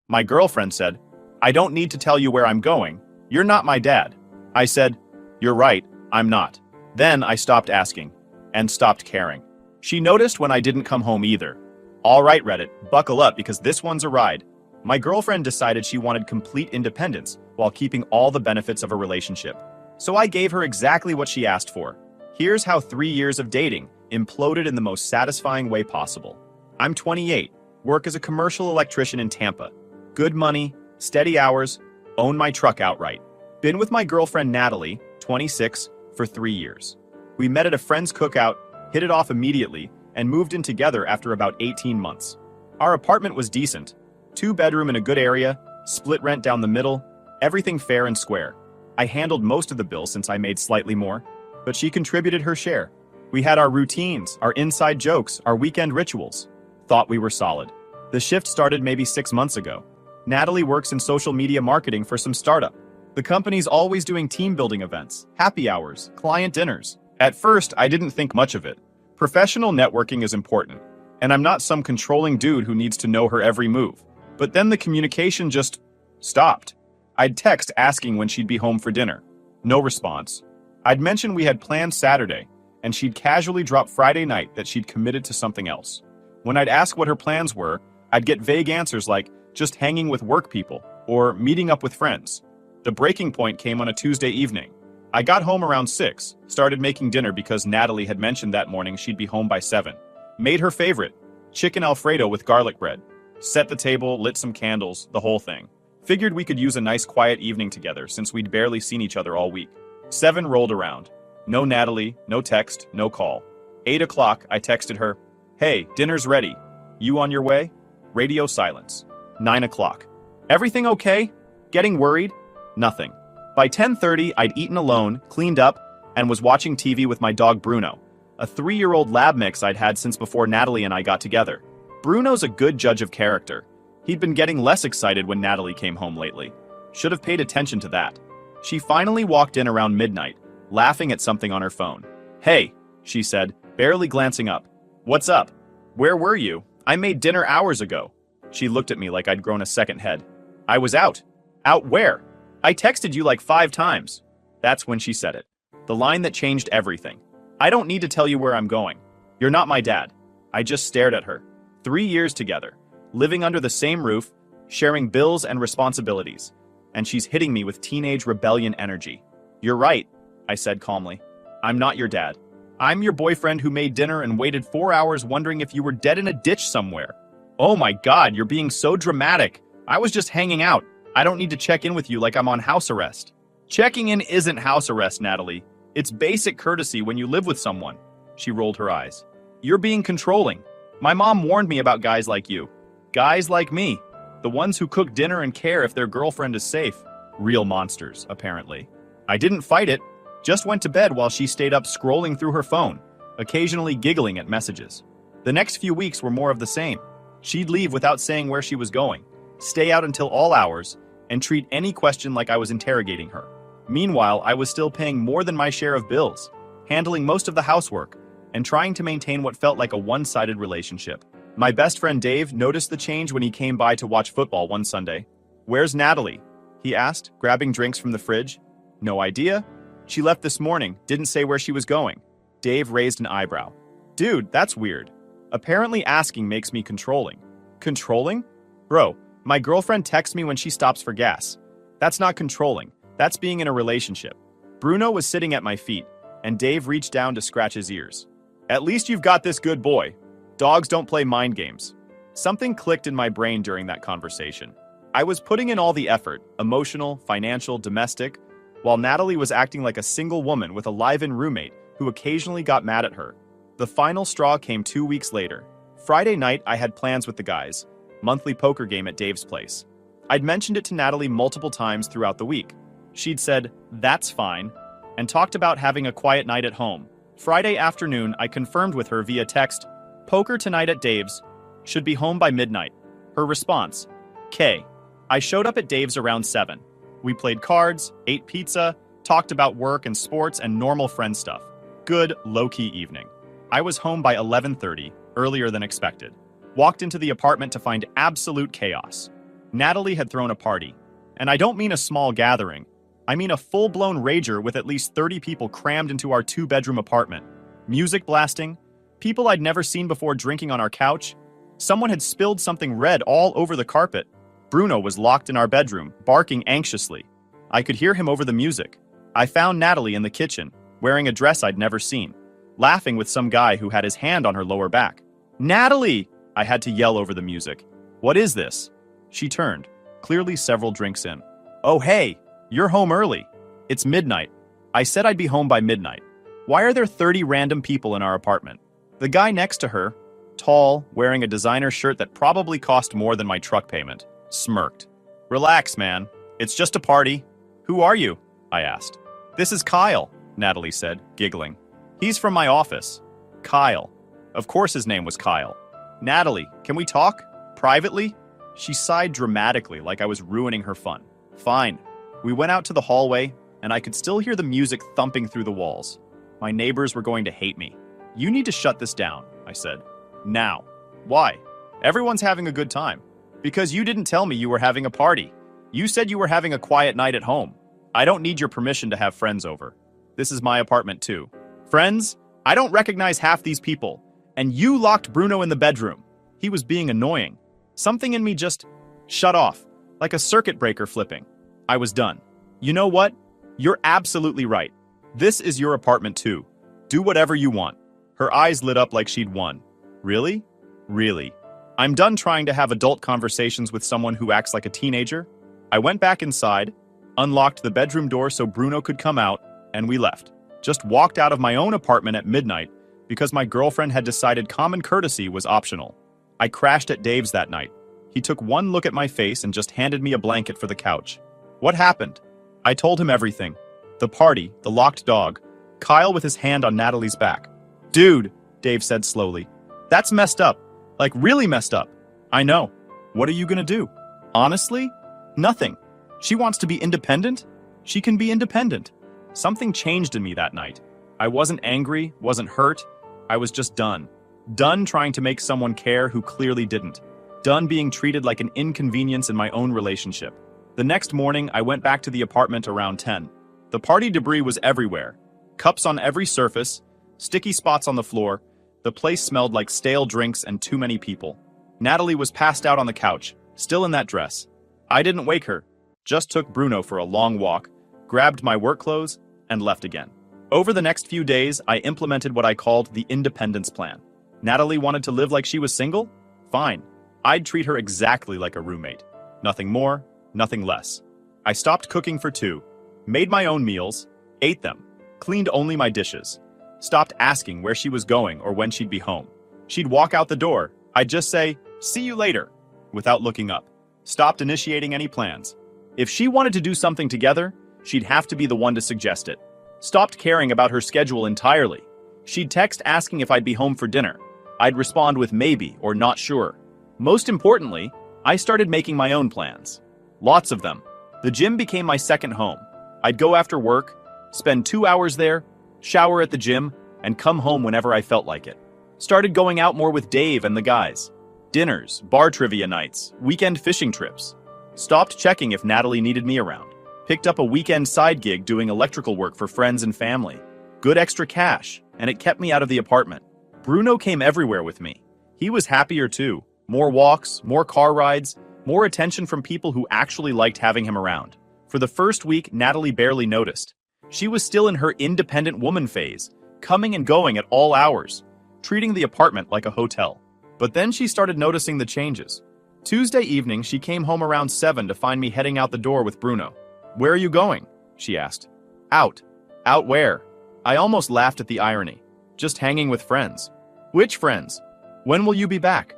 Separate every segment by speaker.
Speaker 1: My girlfriend said, "I don't need to tell you where I'm going. You're not my dad." I said, "You're right, I'm not." Then I stopped asking and stopped caring. She noticed when I didn't come home either. All right, Reddit, buckle up because this one's a ride. My girlfriend decided she wanted complete independence while keeping all the benefits of a relationship. So I gave her exactly what she asked for. Here's how 3 years of dating imploded in the most satisfying way possible. I'm 28, work as a commercial electrician in Tampa. Good money, steady hours, own my truck outright. Been with my girlfriend Natalie, 26, for 3 years. We met at a friend's cookout, hit it off immediately, and moved in together after about 18 months. Our apartment was decent. 2-bedroom in a good area, split rent down the middle, everything fair and square. I handled most of the bill since I made slightly more, but she contributed her share. We had our routines, our inside jokes, our weekend rituals. Thought we were solid. The shift started maybe 6 months ago. Natalie works in social media marketing for some startup. The company's always doing team building events, happy hours, client dinners. At first, I didn't think much of it. Professional networking is important, and I'm not some controlling dude who needs to know her every move. But then the communication just stopped. I'd text asking when she'd be home for dinner. No response. I'd mention we had planned Saturday, and she'd casually drop Friday night that she'd committed to something else. When I'd ask what her plans were, I'd get vague answers like just hanging with work people or meeting up with friends. The breaking point came on a Tuesday evening. I got home around 6, started making dinner because Natalie had mentioned that morning she'd be home by 7. Made her favorite, chicken Alfredo with garlic bread. Set the table, lit some candles, the whole thing. Figured we could use a nice quiet evening together since we'd barely seen each other all week. 7 rolled around. No Natalie, no text, no call. 8 o'clock, I texted her, "Hey, dinner's ready. You on your way?" Radio silence. 9 o'clock. "Everything okay? Getting worried?" Nothing. By 10:30, I'd eaten alone, cleaned up, and was watching TV with my dog Bruno, a 3-year-old lab mix I'd had since before Natalie and I got together. Bruno's a good judge of character. He'd been getting less excited when Natalie came home lately. Should have paid attention to that. She finally walked in around midnight, laughing at something on her phone. "Hey," she said, barely glancing up. "What's up? Where were you? I made dinner hours ago." She looked at me like I'd grown a second head. "I was out." "Out where?" "I texted you like 5 times. That's when she said it. The line that changed everything. "I don't need to tell you where I'm going. You're not my dad." I just stared at her. 3 years together, living under the same roof, sharing bills and responsibilities. And she's hitting me with teenage rebellion energy. "You're right," I said calmly. "I'm not your dad. I'm your boyfriend who made dinner and waited 4 hours wondering if you were dead in a ditch somewhere." "Oh my God, you're being so dramatic. I was just hanging out. I don't need to check in with you like I'm on house arrest." "Checking in isn't house arrest, Natalie. It's basic courtesy when you live with someone." She rolled her eyes. "You're being controlling. My mom warned me about guys like you. Guys like me. The ones who cook dinner and care if their girlfriend is safe. Real monsters, apparently." I didn't fight it. Just went to bed while she stayed up scrolling through her phone, occasionally giggling at messages. The next few weeks were more of the same. She'd leave without saying where she was going, stay out until all hours, and treat any question like I was interrogating her. Meanwhile, I was still paying more than my share of bills, handling most of the housework, and trying to maintain what felt like a one-sided relationship. My best friend Dave noticed the change when he came by to watch football one Sunday. "Where's Natalie?" he asked, grabbing drinks from the fridge. "No idea. She left this morning, didn't say where she was going." Dave raised an eyebrow. "Dude, that's weird. Apparently asking makes me controlling." "Controlling? Bro, my girlfriend texts me when she stops for gas. That's not controlling. That's being in a relationship." Bruno was sitting at my feet, and Dave reached down to scratch his ears. "At least you've got this good boy. Dogs don't play mind games." Something clicked in my brain during that conversation. I was putting in all the effort, emotional, financial, domestic, while Natalie was acting like a single woman with a live-in roommate who occasionally got mad at her. The final straw came 2 weeks later. Friday night, I had plans with the guys. Monthly poker game at Dave's place. I'd mentioned it to Natalie multiple times throughout the week. She'd said, "That's fine," and talked about having a quiet night at home. Friday afternoon, I confirmed with her via text, "Poker tonight at Dave's. Should be home by midnight." Her response, "K." I showed up at Dave's around 7. We played cards, ate pizza, talked about work and sports and normal friend stuff. Good, low-key evening. I was home by 11:30, earlier than expected. Walked into the apartment to find absolute chaos. Natalie had thrown a party. And I don't mean a small gathering. I mean a full-blown rager with at least 30 people crammed into our 2-bedroom apartment. Music blasting, people I'd never seen before drinking on our couch. Someone had spilled something red all over the carpet. Bruno was locked in our bedroom, barking anxiously. I could hear him over the music. I found Natalie in the kitchen, wearing a dress I'd never seen, laughing with some guy who had his hand on her lower back. "Natalie!" I had to yell over the music. "What is this?" She turned, clearly several drinks in. "Oh hey, you're home early. It's midnight. I said I'd be home by midnight. Why are there 30 random people in our apartment?" The guy next to her, tall, wearing a designer shirt that probably cost more than my truck payment, smirked. "Relax, man. It's just a party. Who are you?" I asked. "This is Kyle," Natalie said, giggling. "He's from my office." Kyle. Of course his name was Kyle. "Natalie, can we talk? Privately?" She sighed dramatically like I was ruining her fun. Fine. We went out to the hallway, and I could still hear the music thumping through the walls. My neighbors were going to hate me. "You need to shut this down," I said. "Now." "Why?" "Everyone's having a good time." "Because you didn't tell me you were having a party. You said you were having a quiet night at home. I don't need your permission to have friends over. This is my apartment too." "Friends? I don't recognize half these people. And you locked Bruno in the bedroom." He was being annoying. Something in me just shut off, like a circuit breaker flipping. I was done. "You know what? You're absolutely right. This is your apartment too. Do whatever you want." Her eyes lit up like she'd won. "Really? Really? I'm done trying to have adult conversations with someone who acts like a teenager." I went back inside, unlocked the bedroom door so Bruno could come out, and we left. Just walked out of my own apartment at midnight because my girlfriend had decided common courtesy was optional. I crashed at Dave's that night. He took one look at my face and just handed me a blanket for the couch. "What happened?" I told him everything. The party, the locked dog, Kyle with his hand on Natalie's back. "Dude," Dave said slowly, "that's messed up. Like really messed up." "I know. What are you gonna do?" "Honestly? Nothing. She wants to be independent? She can be independent." Something changed in me that night. I wasn't angry, wasn't hurt. I was just done. Done trying to make someone care who clearly didn't. Done being treated like an inconvenience in my own relationship. The next morning, I went back to the apartment around 10. The party debris was everywhere. Cups on every surface, sticky spots on the floor. The place smelled like stale drinks and too many people. Natalie was passed out on the couch, still in that dress. I didn't wake her, just took Bruno for a long walk, grabbed my work clothes, and left again. Over the next few days, I implemented what I called the independence plan. Natalie wanted to live like she was single? Fine. I'd treat her exactly like a roommate. Nothing more, nothing less. I stopped cooking for two, made my own meals, ate them, cleaned only my dishes, stopped asking where she was going or when she'd be home. She'd walk out the door, I'd just say, "See you later," without looking up. Stopped initiating any plans. If she wanted to do something together, she'd have to be the one to suggest it. Stopped caring about her schedule entirely. She'd text asking if I'd be home for dinner. I'd respond with maybe or not sure. Most importantly, I started making my own plans. Lots of them. The gym became my second home. I'd go after work, spend 2 hours there, shower at the gym, and come home whenever I felt like it. Started going out more with Dave and the guys. Dinners, bar trivia nights, weekend fishing trips. Stopped checking if Natalie needed me around. Picked up a weekend side gig doing electrical work for friends and family. Good extra cash, and it kept me out of the apartment. Bruno came everywhere with me. He was happier too. More walks, more car rides, more attention from people who actually liked having him around. For the first week, Natalie barely noticed. She was still in her independent woman phase, coming and going at all hours, treating the apartment like a hotel. But then she started noticing the changes. Tuesday evening, she came home around 7 to find me heading out the door with Bruno. "Where are you going?" she asked. "Out." "Out where?" I almost laughed at the irony. "Just hanging with friends." "Which friends?" "When will you be back?"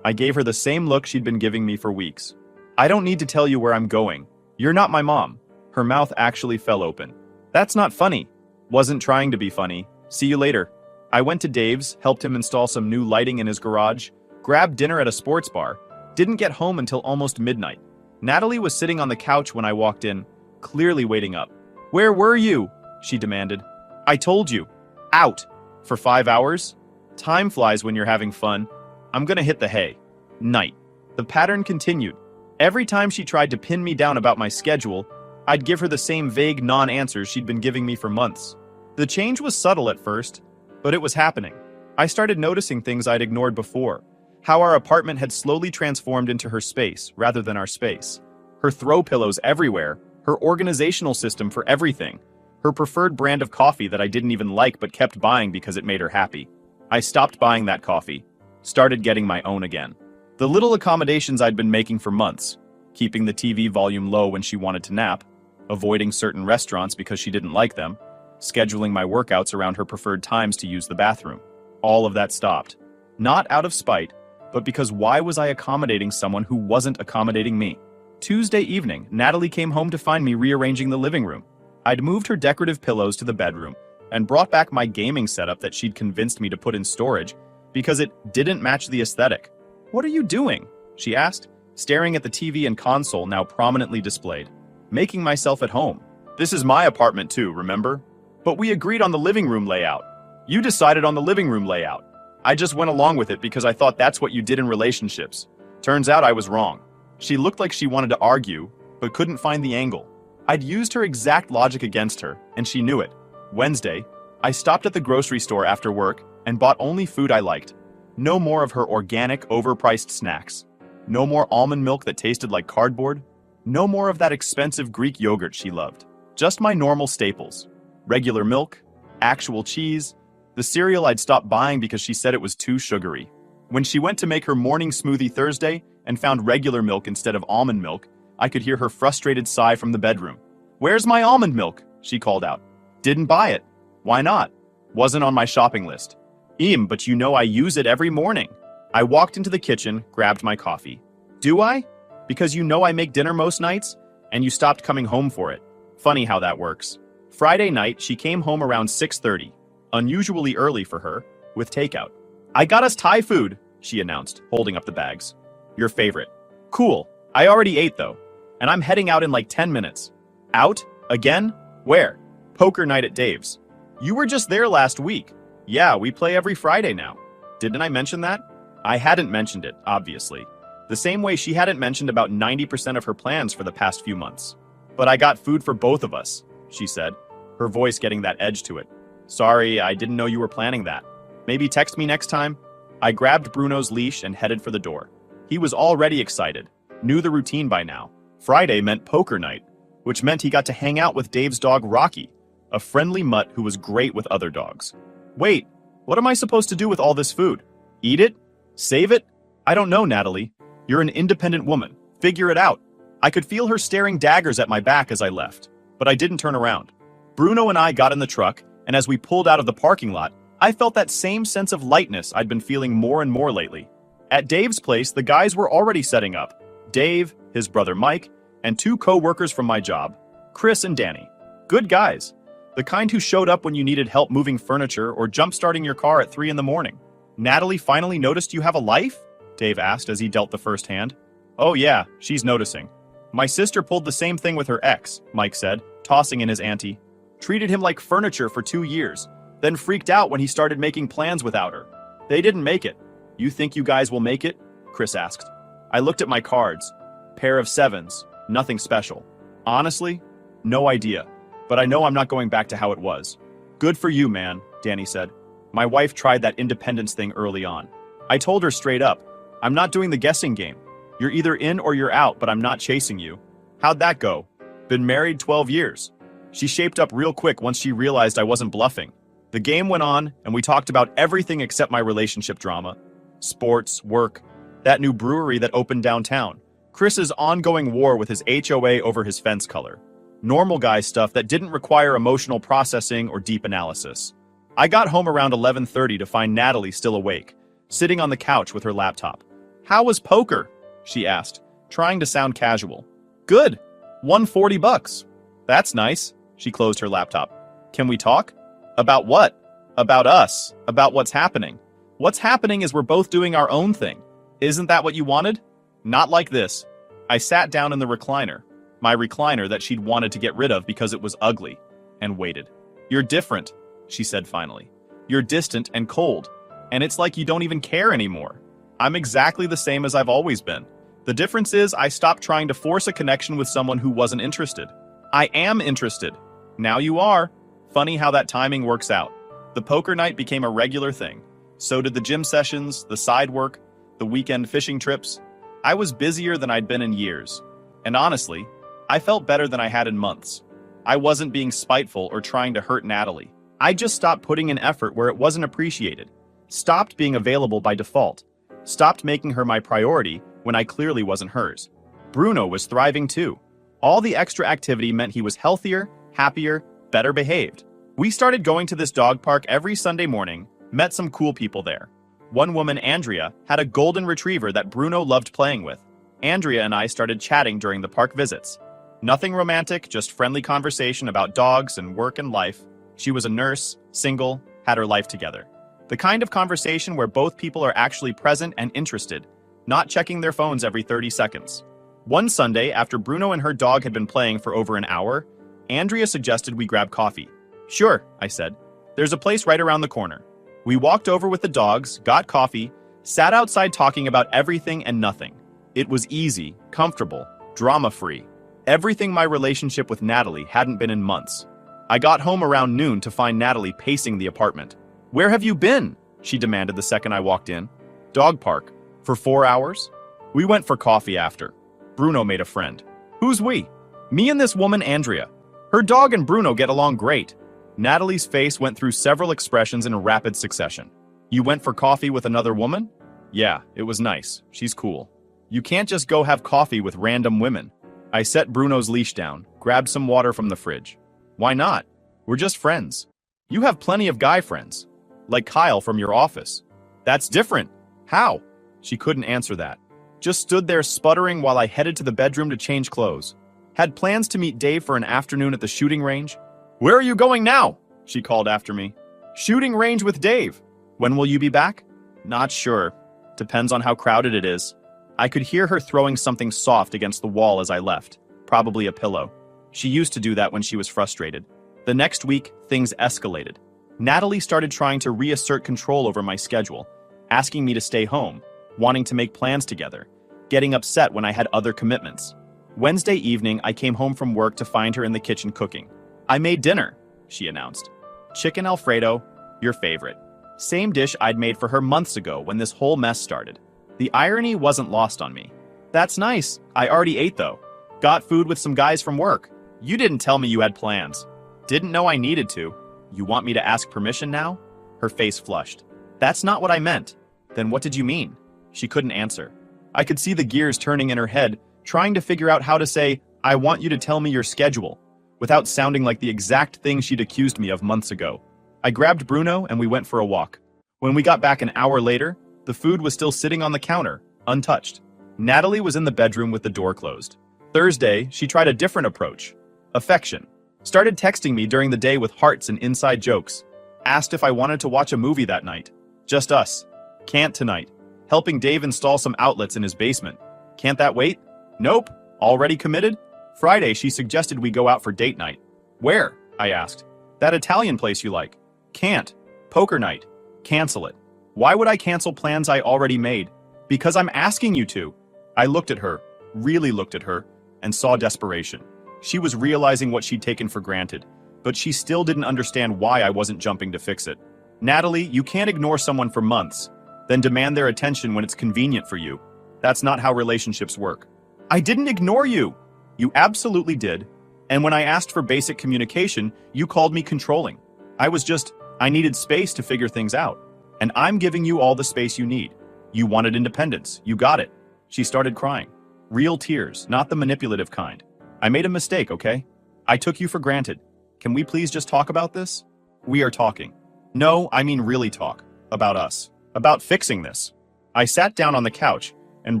Speaker 1: I gave her the same look she'd been giving me for weeks. "I don't need to tell you where I'm going. You're not my mom." Her mouth actually fell open. "That's not funny." "Wasn't trying to be funny. See you later." I went to Dave's, helped him install some new lighting in his garage, grabbed dinner at a sports bar, didn't get home until almost midnight. Natalie was sitting on the couch when I walked in, clearly waiting up. "Where were you?" she demanded. "I told you. Out." "For 5 hours? Time flies when you're having fun. I'm gonna hit the hay." Night. The pattern continued. Every time she tried to pin me down about my schedule, I'd give her the same vague non-answers she'd been giving me for months. The change was subtle at first, but it was happening. I started noticing things I'd ignored before. How our apartment had slowly transformed into her space rather than our space. Her throw pillows everywhere, her organizational system for everything, her preferred brand of coffee that I didn't even like but kept buying because it made her happy. I stopped buying that coffee, started getting my own again. The little accommodations I'd been making for months, keeping the TV volume low when she wanted to nap, avoiding certain restaurants because she didn't like them, scheduling my workouts around her preferred times to use the bathroom. All of that stopped. Not out of spite, but because why was I accommodating someone who wasn't accommodating me? Tuesday evening, Natalie came home to find me rearranging the living room. I'd moved her decorative pillows to the bedroom and brought back my gaming setup that she'd convinced me to put in storage because it didn't match the aesthetic. "What are you doing?" she asked, staring at the TV and console now prominently displayed. "Making myself at home. This is my apartment too, remember? But we agreed on the living room layout. You decided on the living room layout. I just went along with it because I thought that's what you did in relationships. Turns out I was wrong." She looked like she wanted to argue, but couldn't find the angle. I'd used her exact logic against her, and she knew it. Wednesday, I stopped at the grocery store after work and bought only food I liked. No more of her organic, overpriced snacks. No more almond milk that tasted like cardboard. No more of that expensive Greek yogurt she loved. Just my normal staples. Regular milk, actual cheese, the cereal I'd stopped buying because she said it was too sugary. When she went to make her morning smoothie Thursday and found regular milk instead of almond milk, I could hear her frustrated sigh from the bedroom. "Where's my almond milk?" she called out. "Didn't buy it." "Why not?" "Wasn't on my shopping list." But you know I use it every morning." I walked into the kitchen, grabbed my coffee. "Do I? Because you know I make dinner most nights, and you stopped coming home for it." Funny how that works. Friday night, she came home around 6:30, unusually early for her, with takeout. "I got us Thai food," she announced, holding up the bags. "Your favorite." "Cool. I already ate though, and I'm heading out in like 10 minutes. "Out? Again? Where?" "Poker night at Dave's." "You were just there last week." "Yeah, we play every Friday now." Didn't I mention that? I hadn't mentioned it, obviously. The same way she hadn't mentioned about 90% of her plans for the past few months. "But I got food for both of us," she said, her voice getting that edge to it. "Sorry, I didn't know you were planning that. Maybe text me next time?" I grabbed Bruno's leash and headed for the door. He was already excited, knew the routine by now. Friday meant poker night, which meant he got to hang out with Dave's dog Rocky, a friendly mutt who was great with other dogs. "Wait, what am I supposed to do with all this food? Eat it? Save it? I don't know, Natalie. You're an independent woman. Figure it out." I could feel her staring daggers at my back as I left, but I didn't turn around. Bruno and I got in the truck, and as we pulled out of the parking lot, I felt that same sense of lightness I'd been feeling more and more lately. At Dave's place, the guys were already setting up. Dave, his brother Mike, and 2 co-workers from my job, Chris and Danny. Good guys. The kind who showed up when you needed help moving furniture or jump-starting your car at 3 in the morning. "Natalie finally noticed you have a life?" Dave asked as he dealt the first hand. "Oh yeah, she's noticing. My sister pulled the same thing with her ex," Mike said, tossing in his ante. "Treated him like furniture for 2 years, then freaked out when he started making plans without her. They didn't make it." "You think you guys will make it?" Chris asked. I looked at my cards. Pair of 7s, nothing special. Honestly, no idea. But I know I'm not going back to how it was. "Good for you, man," Danny said. "My wife tried that independence thing early on. I told her straight up, I'm not doing the guessing game. You're either in or you're out, but I'm not chasing you." "How'd that go?" "Been married 12 years. She shaped up real quick once she realized I wasn't bluffing. The game went on, and we talked about everything except my relationship drama. Sports, work, that new brewery that opened downtown, Chris's ongoing war with his HOA over his fence color. Normal guy stuff that didn't require emotional processing or deep analysis. I got home around 11:30 to find Natalie still awake, sitting on the couch with her laptop. "How was poker?" she asked, trying to sound casual. "Good. Won $40. "That's nice." She closed her laptop. "Can we talk?" "About what?" "About us. About what's happening. What's happening is we're both doing our own thing. Isn't that what you wanted?" "Not like this." I sat down in the recliner, my recliner that she'd wanted to get rid of because it was ugly, and waited. "You're different," she said finally. "You're distant and cold, and it's like you don't even care anymore. I'm exactly the same as I've always been. The difference is I stopped trying to force a connection with someone who wasn't interested. I am interested. Now you are. Funny how that timing works out. The poker night became a regular thing. So did the gym sessions, the side work, the weekend fishing trips. I was busier than I'd been in years. And honestly, I felt better than I had in months. I wasn't being spiteful or trying to hurt Natalie. I just stopped putting in effort where it wasn't appreciated. Stopped being available by default. Stopped making her my priority when I clearly wasn't hers. Bruno was thriving too. All the extra activity meant he was healthier, happier, better behaved. We started going to this dog park every Sunday morning, met some cool people there. One woman, Andrea, had a golden retriever that Bruno loved playing with. Andrea and I started chatting during the park visits. Nothing romantic, just friendly conversation about dogs and work and life. She was a nurse, single, had her life together. The kind of conversation where both people are actually present and interested, not checking their phones every 30 seconds. One Sunday, after Bruno and her dog had been playing for over an hour, Andrea suggested we grab coffee. Sure, I said. There's a place right around the corner. We walked over with the dogs, got coffee, sat outside talking about everything and nothing. It was easy, comfortable, drama-free. Everything my relationship with Natalie hadn't been in months. I got home around noon to find Natalie pacing the apartment. "Where have you been?" she demanded the second I walked in. "Dog park. For 4 hours?" We went for coffee after. Bruno made a friend. "Who's we?" "Me and this woman, Andrea. Her dog and Bruno get along great." Natalie's face went through several expressions in rapid succession. "You went for coffee with another woman?" "Yeah, it was nice. She's cool." "You can't just go have coffee with random women." I set Bruno's leash down, grabbed some water from the fridge. "Why not? We're just friends. You have plenty of guy friends. Like Kyle from your office." "That's different." "How?" She couldn't answer that. Just stood there sputtering while I headed to the bedroom to change clothes. Had plans to meet Dave for an afternoon at the shooting range. "Where are you going now?" she called after me. "Shooting range with Dave." "When will you be back?" "Not sure. Depends on how crowded it is." I could hear her throwing something soft against the wall as I left, probably a pillow. She used to do that when she was frustrated. The next week, things escalated. Natalie started trying to reassert control over my schedule, asking me to stay home, wanting to make plans together, getting upset when I had other commitments. Wednesday evening, I came home from work to find her in the kitchen cooking. "I made dinner," she announced. "Chicken Alfredo, your favorite." Same dish I'd made for her months ago when this whole mess started. The irony wasn't lost on me. "That's nice. I already ate though. Got food with some guys from work. You didn't tell me you had plans." "Didn't know I needed to. You want me to ask permission now?" Her face flushed. "That's not what I meant." "Then what did you mean?" She couldn't answer. I could see the gears turning in her head, trying to figure out how to say, "I want you to tell me your schedule," without sounding like the exact thing she'd accused me of months ago. I grabbed Bruno and we went for a walk. When we got back an hour later, the food was still sitting on the counter, untouched. Natalie was in the bedroom with the door closed. Thursday, she tried a different approach. Affection. Started texting me during the day with hearts and inside jokes. Asked if I wanted to watch a movie that night. Just us. Can't tonight. Helping Dave install some outlets in his basement. Can't that wait? Nope. Already committed? Friday, she suggested we go out for date night. Where? I asked. That Italian place you like. Can't. Poker night. Cancel it. Why would I cancel plans I already made? Because I'm asking you to. I looked at her, really looked at her, and saw desperation. She was realizing what she'd taken for granted, but she still didn't understand why I wasn't jumping to fix it. "Natalie, you can't ignore someone for months, then demand their attention when it's convenient for you. That's not how relationships work." "I didn't ignore you." "You absolutely did. And when I asked for basic communication, you called me controlling. I needed space to figure things out. And I'm giving you all the space you need. You wanted independence. You got it." She started crying. Real tears, not the manipulative kind. "I made a mistake, okay? I took you for granted. Can we please just talk about this?" "We are talking." "No, I mean really talk. About us. About fixing this." I sat down on the couch, and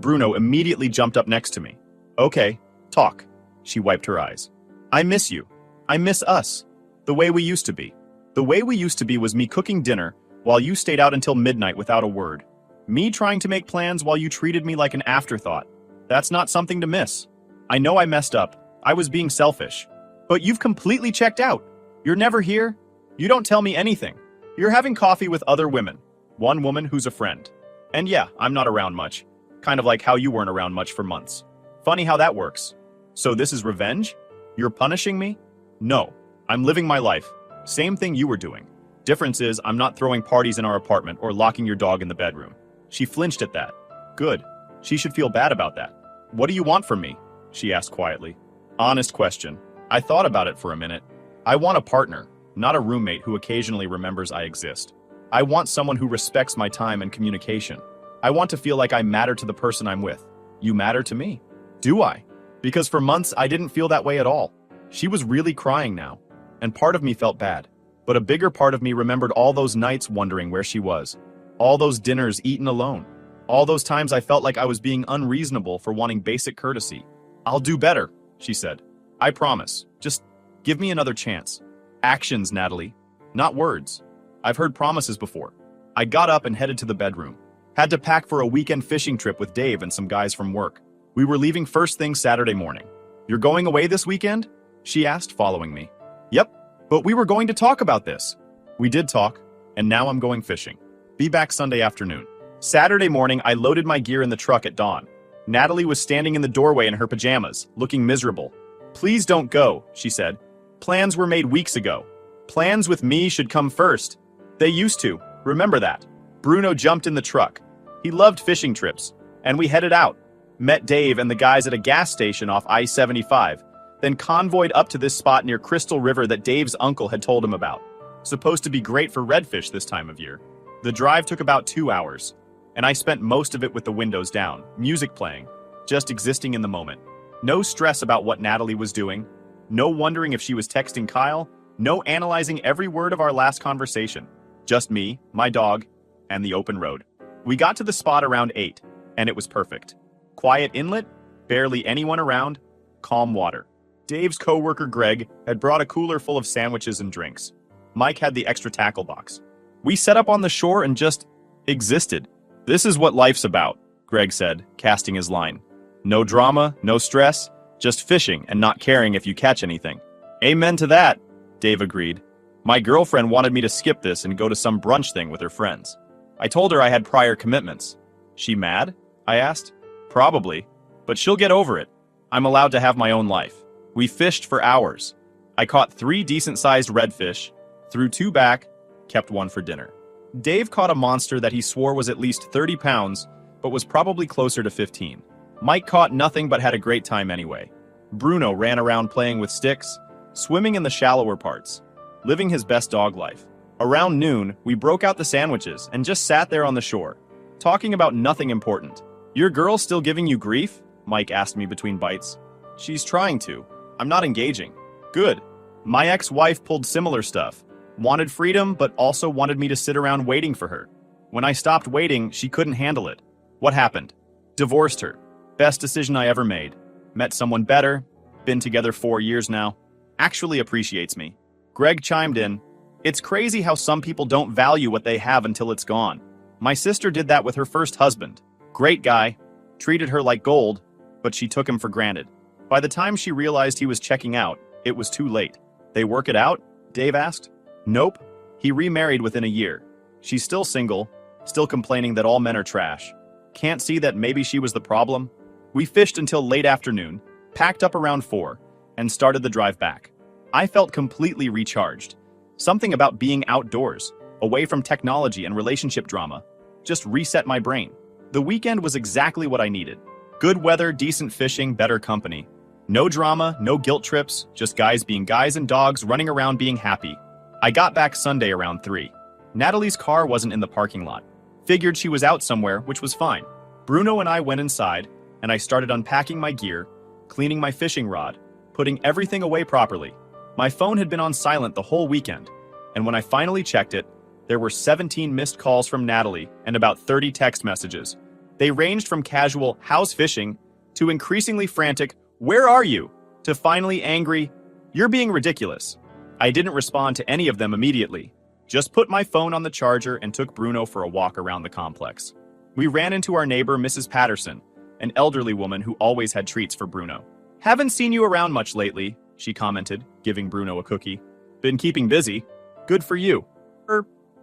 Speaker 1: Bruno immediately jumped up next to me. "Okay, talk." She wiped her eyes. "I miss you. I miss us. The way we used to be. The way we used to be was me cooking dinner while you stayed out until midnight without a word. Me trying to make plans while you treated me like an afterthought. That's not something to miss. I know I messed up. I was being selfish. But you've completely checked out. You're never here. You don't tell me anything. You're having coffee with other women. One woman who's a friend. And yeah, I'm not around much. Kind of like how you weren't around much for months. Funny how that works. So this is revenge? You're punishing me? No, I'm living my life. Same thing you were doing. Difference is I'm not throwing parties in our apartment or locking your dog in the bedroom. She flinched at that. Good. She should feel bad about that. What do you want from me? She asked quietly. Honest question. I thought about it for a minute. I want a partner, not a roommate who occasionally remembers I exist. I want someone who respects my time and communication. I want to feel like I matter to the person I'm with. You matter to me. Do I? Because for months I didn't feel that way at all. She was really crying now, and part of me felt bad. But a bigger part of me remembered all those nights wondering where she was. All those dinners eaten alone. All those times I felt like I was being unreasonable for wanting basic courtesy. I'll do better, she said. I promise. Just give me another chance. Actions, Natalie, not words. I've heard promises before. I got up and headed to the bedroom. Had to pack for a weekend fishing trip with Dave and some guys from work. We were leaving first thing Saturday morning. You're going away this weekend? She asked, following me. Yep, but we were going to talk about this. We did talk, and now I'm going fishing. Be back Sunday afternoon. Saturday morning, I loaded my gear in the truck at dawn. Natalie was standing in the doorway in her pajamas, looking miserable. Please don't go, she said. Plans were made weeks ago. Plans with me should come first. They used to, remember that. Bruno jumped in the truck. He loved fishing trips, and we headed out. Met Dave and the guys at a gas station off I-75, then convoyed up to this spot near Crystal River that Dave's uncle had told him about. Supposed to be great for redfish this time of year. The drive took about 2 hours, and I spent most of it with the windows down, music playing, just existing in the moment. No stress about what Natalie was doing, no wondering if she was texting Kyle, no analyzing every word of our last conversation. Just me, my dog, and the open road. We got to the spot around 8, and it was perfect. Quiet inlet, barely anyone around, calm water. Dave's coworker Greg had brought a cooler full of sandwiches and drinks. Mike had the extra tackle box. We set up on the shore and just existed. This is what life's about, Greg said, casting his line. No drama, no stress, just fishing and not caring if you catch anything. Amen to that, Dave agreed. My girlfriend wanted me to skip this and go to some brunch thing with her friends. I told her I had prior commitments. She mad? I asked. Probably, but she'll get over it. I'm allowed to have my own life. We fished for hours. I caught 3 decent-sized redfish, threw 2 back, kept 1 for dinner. Dave caught a monster that he swore was at least 30 pounds, but was probably closer to 15. Mike caught nothing but had a great time anyway. Bruno ran around playing with sticks, swimming in the shallower parts, living his best dog life. Around noon, we broke out the sandwiches and just sat there on the shore, talking about nothing important. Your girl still giving you grief? Mike asked me between bites. She's trying to. I'm not engaging. Good. My ex-wife pulled similar stuff. Wanted freedom, but also wanted me to sit around waiting for her. When I stopped waiting, she couldn't handle it. What happened? Divorced her. Best decision I ever made. Met someone better. Been together 4 years now. Actually appreciates me. Greg chimed in. It's crazy how some people don't value what they have until it's gone. My sister did that with her first husband. Great guy. Treated her like gold, but she took him for granted. By the time she realized he was checking out, it was too late. They work it out? Dave asked. Nope. He remarried within a year. She's still single, still complaining that all men are trash. Can't see that maybe she was the problem? We fished until late afternoon, packed up around 4, and started the drive back. I felt completely recharged. Something about being outdoors, away from technology and relationship drama, just reset my brain. The weekend was exactly what I needed. Good weather, decent fishing, better company. No drama, no guilt trips, just guys being guys and dogs running around being happy. I got back Sunday around 3. Natalie's car wasn't in the parking lot. Figured she was out somewhere, which was fine. Bruno and I went inside, and I started unpacking my gear, cleaning my fishing rod, putting everything away properly. My phone had been on silent the whole weekend, and when I finally checked it, there were 17 missed calls from Natalie and about 30 text messages. They ranged from casual, "How's fishing?" to increasingly frantic, "Where are you?" to finally angry, "You're being ridiculous." I didn't respond to any of them immediately. Just put my phone on the charger and took Bruno for a walk around the complex. We ran into our neighbor, Mrs. Patterson, an elderly woman who always had treats for Bruno. "Haven't seen you around much lately," she commented, giving Bruno a cookie. "Been keeping busy. Good for you."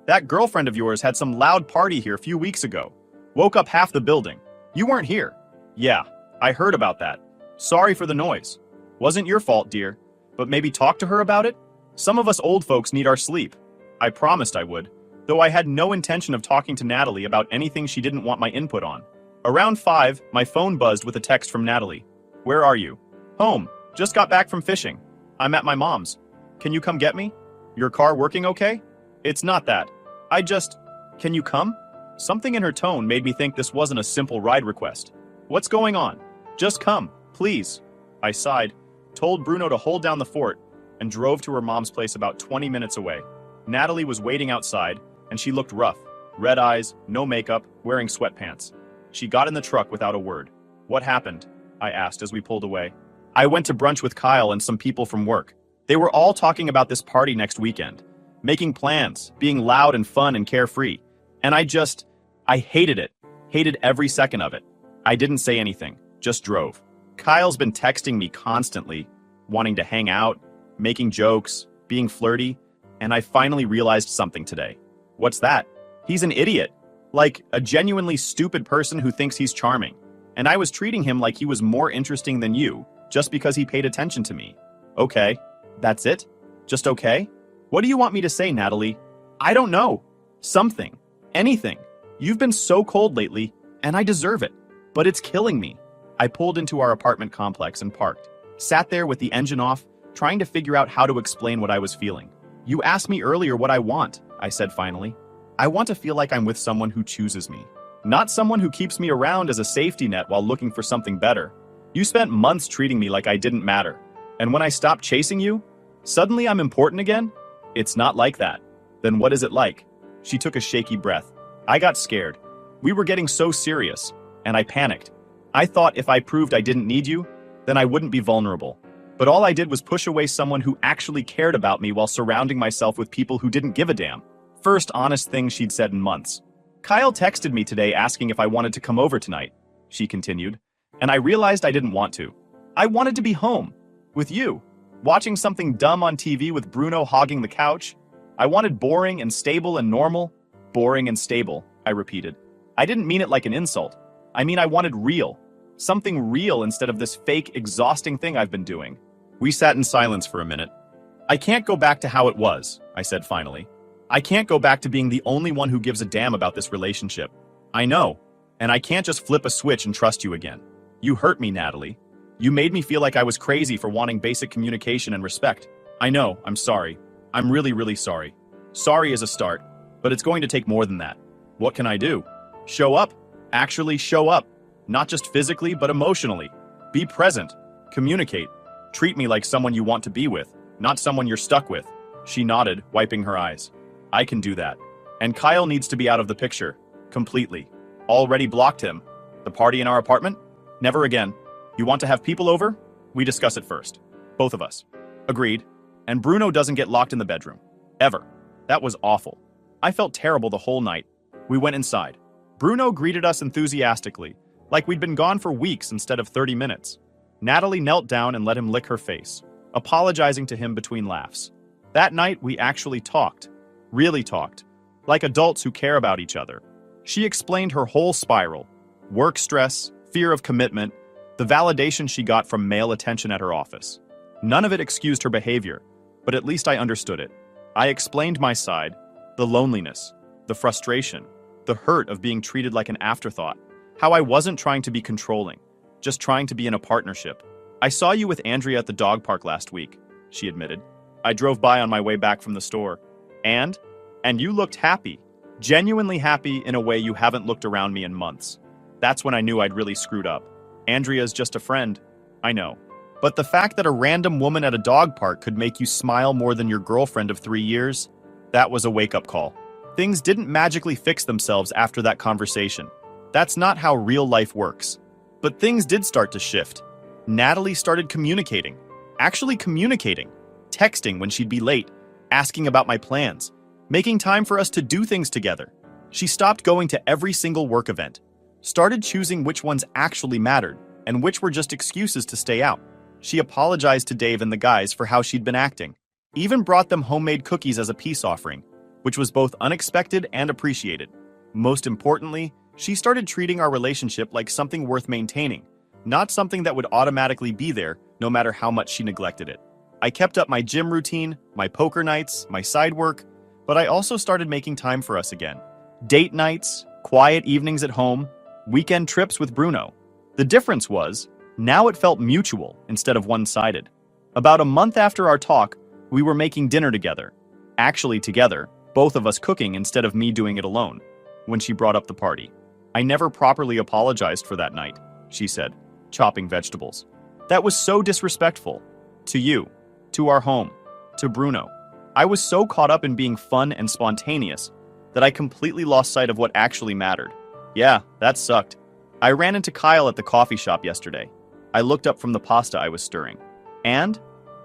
Speaker 1: That girlfriend of yours had some loud party here a few weeks ago. Woke up half the building. You weren't here. Yeah, I heard about that. Sorry for the noise. Wasn't your fault, dear. But maybe talk to her about it? Some of us old folks need our sleep. I promised I would, though I had no intention of talking to Natalie about anything she didn't want my input on. Around 5, my phone buzzed with a text from Natalie. Where are you? Home. Just got back from fishing. I'm at my mom's. Can you come get me? Your car working okay? It's not that. Can you come? Something in her tone made me think this wasn't a simple ride request. What's going on? Just come, please. I sighed, told Bruno to hold down the fort, and drove to her mom's place about 20 minutes away. Natalie was waiting outside, and she looked rough. Red eyes, no makeup, wearing sweatpants. She got in the truck without a word. What happened? I asked as we pulled away. I went to brunch with Kyle and some people from work. They were all talking about this party next weekend, making plans, being loud and fun and carefree. And I hated it. Hated every second of it. I didn't say anything, just drove. Kyle's been texting me constantly, wanting to hang out, making jokes, being flirty, and I finally realized something today. What's that? He's an idiot. Like, a genuinely stupid person who thinks he's charming. And I was treating him like he was more interesting than you, just because he paid attention to me. Okay. That's it? Just okay? What do you want me to say, Natalie? I don't know. Something. Anything. You've been so cold lately, and I deserve it. But it's killing me. I pulled into our apartment complex and parked. Sat there with the engine off, trying to figure out how to explain what I was feeling. You asked me earlier what I want, I said finally. I want to feel like I'm with someone who chooses me. Not someone who keeps me around as a safety net while looking for something better. You spent months treating me like I didn't matter. And when I stopped chasing you, suddenly I'm important again? It's not like that. Then what is it like? She took a shaky breath. I got scared. We were getting so serious, and I panicked. I thought if I proved I didn't need you, then I wouldn't be vulnerable. But all I did was push away someone who actually cared about me while surrounding myself with people who didn't give a damn. First honest thing she'd said in months. Kyle texted me today asking if I wanted to come over tonight, she continued, and I realized I didn't want to. I wanted to be home, with you, watching something dumb on TV with Bruno hogging the couch. I wanted boring and stable and normal. Boring and stable, I repeated. I didn't mean it like an insult. I mean I wanted real. Something real instead of this fake, exhausting thing I've been doing. We sat in silence for a minute. I can't go back to how it was, I said finally. I can't go back to being the only one who gives a damn about this relationship. I know, and I can't just flip a switch and trust you again. You hurt me, Natalie. You made me feel like I was crazy for wanting basic communication and respect. I know, I'm sorry. I'm really, really sorry. Sorry is a start, but it's going to take more than that. What can I do? Show up. Actually show up. Not just physically, but emotionally. Be present. Communicate. Treat me like someone you want to be with, not someone you're stuck with. She nodded, wiping her eyes. I can do that. And Kyle needs to be out of the picture. Completely. Already blocked him. The party in our apartment? Never again. You want to have people over? We discuss it first. Both of us. Agreed. And Bruno doesn't get locked in the bedroom. Ever. That was awful. I felt terrible the whole night. We went inside. Bruno greeted us enthusiastically, like we'd been gone for weeks instead of 30 minutes. Natalie knelt down and let him lick her face, apologizing to him between laughs. That night, we actually talked. Really talked. Like adults who care about each other. She explained her whole spiral. Work stress, fear of commitment, the validation she got from male attention at her office. None of it excused her behavior, but at least I understood it. I explained my side, the loneliness, the frustration, the hurt of being treated like an afterthought, how I wasn't trying to be controlling, just trying to be in a partnership. I saw you with Andrea at the dog park last week, she admitted. I drove by on my way back from the store. And you looked happy, genuinely happy in a way you haven't looked around me in months. That's when I knew I'd really screwed up. Andrea's just a friend, I know. But the fact that a random woman at a dog park could make you smile more than your girlfriend of 3 years, that was a wake-up call. Things didn't magically fix themselves after that conversation. That's not how real life works. But things did start to shift. Natalie started communicating. Actually communicating. Texting when she'd be late. Asking about my plans. Making time for us to do things together. She stopped going to every single work event. Started choosing which ones actually mattered, and which were just excuses to stay out. She apologized to Dave and the guys for how she'd been acting. Even brought them homemade cookies as a peace offering, which was both unexpected and appreciated. Most importantly, She started treating our relationship like something worth maintaining, not something that would automatically be there no matter how much she neglected it. I kept up my gym routine, my poker nights, my side work, but I also started making time for us again. Date nights, quiet evenings at home, weekend trips with Bruno. The difference was, now it felt mutual instead of one-sided. About a month after our talk, we were making dinner together. Actually together, both of us cooking instead of me doing it alone, when she brought up the party. I never properly apologized for that night, she said, chopping vegetables. That was so disrespectful. To you, to our home, to Bruno. I was so caught up in being fun and spontaneous that I completely lost sight of what actually mattered. Yeah, that sucked. I ran into Kyle at the coffee shop yesterday. I looked up from the pasta I was stirring. And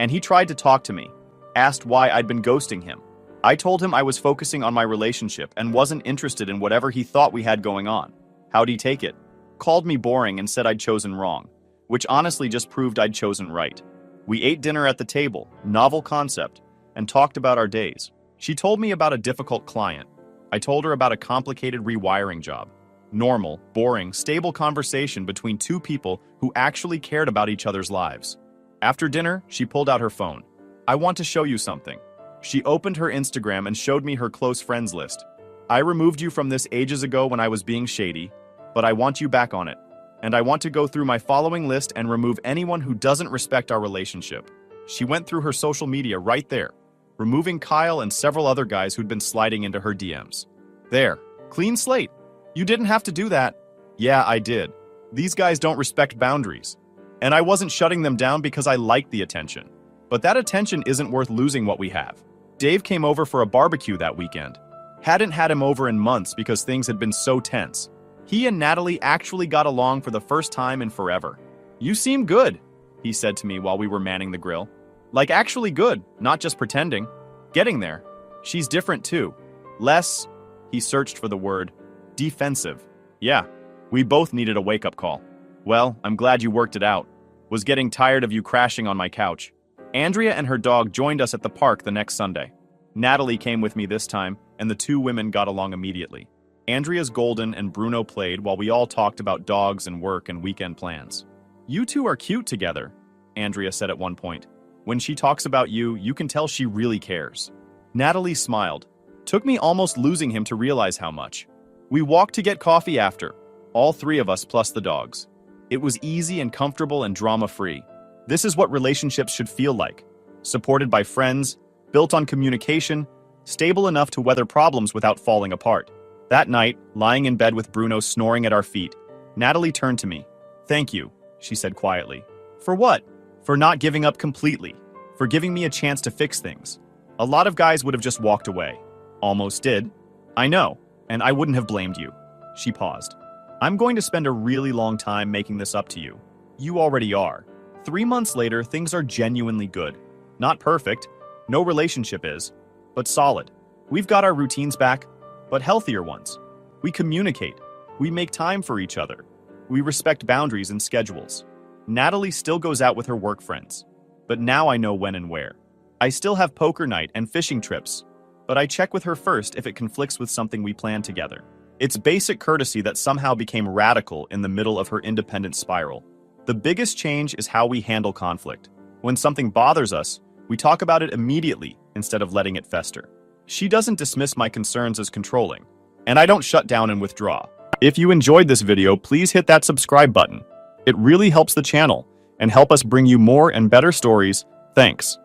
Speaker 1: he tried to talk to me, asked why I'd been ghosting him. I told him I was focusing on my relationship and wasn't interested in whatever he thought we had going on. How'd he take it? Called me boring and said I'd chosen wrong, which honestly just proved I'd chosen right. We ate dinner at the table, novel concept, and talked about our days. She told me about a difficult client. I told her about a complicated rewiring job. Normal, boring, stable conversation between two people who actually cared about each other's lives. After dinner, she pulled out her phone. I want to show you something. She opened her Instagram and showed me her close friends list. I removed you from this ages ago when I was being shady, but I want you back on it. And I want to go through my following list and remove anyone who doesn't respect our relationship. She went through her social media right there, removing Kyle and several other guys who'd been sliding into her DMs. There, clean slate. You didn't have to do that. Yeah, I did. These guys don't respect boundaries. And I wasn't shutting them down because I liked the attention. But that attention isn't worth losing what we have. Dave came over for a barbecue that weekend. Hadn't had him over in months because things had been so tense. He and Natalie actually got along for the first time in forever. You seem good, he said to me while we were manning the grill. Like actually good, not just pretending. Getting there. She's different too. Less, he searched for the word, defensive. Yeah, we both needed a wake-up call. Well, I'm glad you worked it out. Was getting tired of you crashing on my couch. Andrea and her dog joined us at the park the next Sunday. Natalie came with me this time, and the two women got along immediately. Andrea's golden and Bruno played while we all talked about dogs and work and weekend plans. You two are cute together, Andrea said at one point. When she talks about you, you can tell she really cares. Natalie smiled. Took me almost losing him to realize how much. We walked to get coffee after, all three of us plus the dogs. It was easy and comfortable and drama-free. This is what relationships should feel like. Supported by friends, built on communication, stable enough to weather problems without falling apart. That night, lying in bed with Bruno snoring at our feet, Natalie turned to me. Thank you, she said quietly. For what? For not giving up completely. For giving me a chance to fix things. A lot of guys would have just walked away. Almost did. I know, and I wouldn't have blamed you. She paused. I'm going to spend a really long time making this up to you. You already are. 3 months later, things are genuinely good. Not perfect, no relationship is, but solid. We've got our routines back, but healthier ones. We communicate. We make time for each other. We respect boundaries and schedules. Natalie still goes out with her work friends, but now I know when and where. I still have poker night and fishing trips, but I check with her first if it conflicts with something we plan together. It's basic courtesy that somehow became radical in the middle of her independent spiral. The biggest change is how we handle conflict. When something bothers us, we talk about it immediately instead of letting it fester. She doesn't dismiss my concerns as controlling, and I don't shut down and withdraw. If you enjoyed this video, please hit that subscribe button. It really helps the channel and help us bring you more and better stories. Thanks.